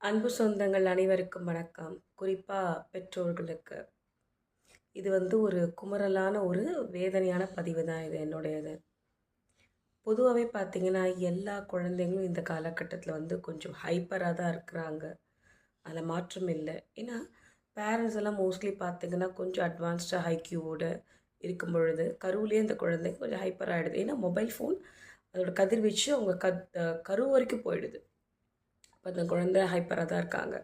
அன்பு சொந்தங்கள் அனைவருக்கும் வணக்கம். குறிப்பாக பெற்றோர்களுக்கு இது ஒரு குமுறலான ஒரு வேதனையான பதிவு தான் இது என்னுடையது. பொதுவாகவே பார்த்தீங்கன்னா எல்லா குழந்தைங்களும் இந்த காலகட்டத்தில் கொஞ்சம் ஹைப்பராக தான் இருக்கிறாங்க. அதில் மாற்றம் இல்லை. ஏன்னா பேரண்ட்ஸ் எல்லாம் மோஸ்ட்லி பார்த்தீங்கன்னா கொஞ்சம் அட்வான்ஸ்டாக ஹைக்யூவோடு இருக்கும் பொழுது கருவிலே இந்த குழந்தைங்க கொஞ்சம் ஹைப்பர் ஆகிடுது. ஏன்னா மொபைல் ஃபோன் அதோட கதிர்வீச்சு அவங்க கரு வரைக்கும் போயிடுது. அப்போ அந்த குழந்தை ஹைப்பராக தான் இருக்காங்க.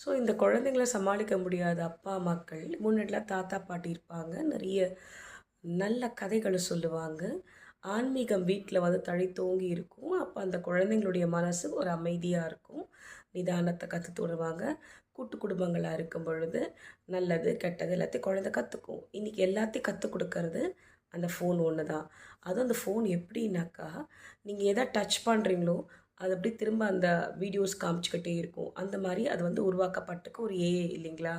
ஸோ இந்த குழந்தைங்கள சமாளிக்க முடியாத அப்பா அம்மாக்கள் முன்னாடிலாம் தாத்தா பாட்டி இருப்பாங்க. நிறைய நல்ல கதைகளை சொல்லுவாங்க. ஆன்மீகம் வீட்டில் தழைத்தோங்கி இருக்கும். அப்போ அந்த குழந்தைங்களுடைய மனசு ஒரு அமைதியாக இருக்கும். நிதானத்தை கற்றுத் தருவாங்க. கூட்டு குடும்பங்களாக இருக்கும் பொழுது நல்லது கெட்டது எல்லாத்தையும் குழந்தை கற்றுக்கும். இன்றைக்கி எல்லாத்தையும் கற்றுக் கொடுக்கறது அந்த ஃபோன் ஒன்று தான். அதுவும் அந்த ஃபோன் எப்படின்னாக்கா, நீங்கள் எதை டச் பண்ணுறீங்களோ அது அப்படி திரும்ப அந்த வீடியோஸ் காமிச்சிக்கிட்டே இருக்கும். அந்த மாதிரி அது உருவாக்கப்பட்டிருக்கு ஒரு ஏஐ இல்லைங்களா?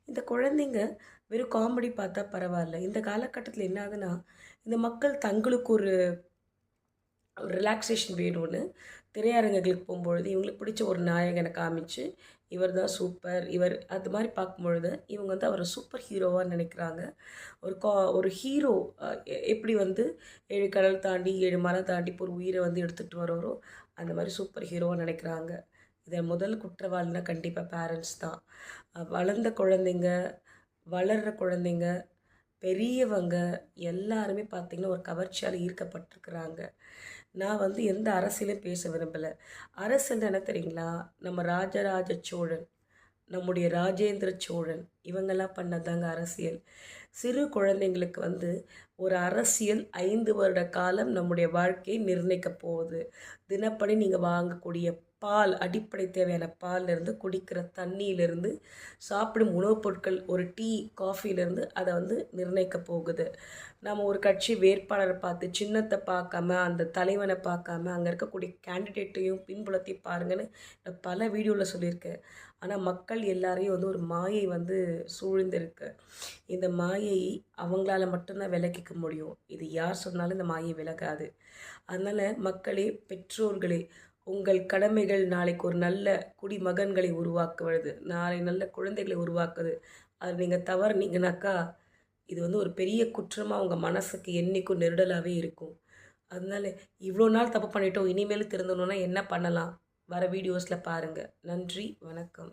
இந்த குழந்தைங்க வெறும் காமெடி பார்த்தா பரவாயில்ல. இந்த காலகட்டத்தில் என்ன ஆகுதுன்னா, இந்த மக்கள் தங்களுக்கு ஒரு ரிலாக்ஸேஷன் வேணும்னு திரையரங்குகளுக்கு போகும்பொழுது இவங்களுக்கு பிடிச்ச ஒரு நாயகனை காமிச்சு, இவர் தான் சூப்பர், இவர் அது மாதிரி பார்க்கும்பொழுது இவங்க அவரை சூப்பர் ஹீரோவாக நினைக்கிறாங்க. ஒரு ஹீரோ எப்படி 7 கடல் தாண்டி 7 மலை தாண்டி இப்போ ஒரு உயிரை எடுத்துகிட்டு வரோரோ அந்த மாதிரி சூப்பர் ஹீரோவாக நினைக்கிறாங்க. இதை முதல் குற்றவாளினா கண்டிப்பாக பேரண்ட்ஸ் தான். வளர்ந்த குழந்தைங்க, வளர்கிற குழந்தைங்க, பெரியவங்க எல்லாருமே பார்த்திங்கன்னா ஒரு கவர்ச்சியால் ஈர்க்கப்பட்டிருக்கிறாங்க. நான் எந்த அரசியலும் பேச விரும்பலை. அரசியல் என்ன தெரியுங்களா? நம்ம ராஜராஜ சோழன், நம்முடைய ராஜேந்திர சோழன் இவங்கெல்லாம் பண்ணதாங்க அரசியல். சிறு குழந்தைங்களுக்கு ஒரு அரசியல் 5 வருட காலம் நம்முடைய வாழ்க்கையை நிர்ணயிக்க போகுது. தினப்படி நீங்கள் வாங்கக்கூடிய பால், அடிப்படை தேவையான பால்லேருந்து, குடிக்கிற தண்ணியிலேருந்து, சாப்பிடும் உணவுப் பொருட்கள், ஒரு டீ காஃபிலேருந்து அதை நிர்ணயிக்க போகுது. நம்ம ஒரு கட்சி வேட்பாளரை பார்த்து சின்னத்தை பார்க்காம, அந்த தலைவனை பார்க்காம, அங்கே இருக்கக்கூடிய கேண்டிடேட்டையும் பின்புலத்தையும் பாருங்கன்னு நான் பல வீடியோவில் சொல்லியிருக்கேன். ஆனால் மக்கள் எல்லாரையும் ஒரு மாயை சூழ்ந்திருக்கு. இந்த மாயை அவங்களால மட்டும்தான் விலக்கிக்க முடியும். இது யார் சொன்னாலும் இந்த மாயை விலகாது. அதனால் மக்களே, பெற்றோர்களே, உங்கள் கடமைகள் நாளைக்கு ஒரு நல்ல குடிமகன்களை உருவாக்குவது, நாளை நல்ல குழந்தைகளை உருவாக்குது. அது நீங்கள் தவறுனீங்கனாக்கா இது ஒரு பெரிய குற்றமாக உங்கள் மனசுக்கு என்றைக்கும் நெருடலாகவே இருக்கும். அதனால இவ்வளோ நாள் தப்பு பண்ணிட்டோம், இனிமேல் திருந்தணுன்னா என்ன பண்ணலாம்? வர வீடியோஸில் பாருங்கள். நன்றி, வணக்கம்.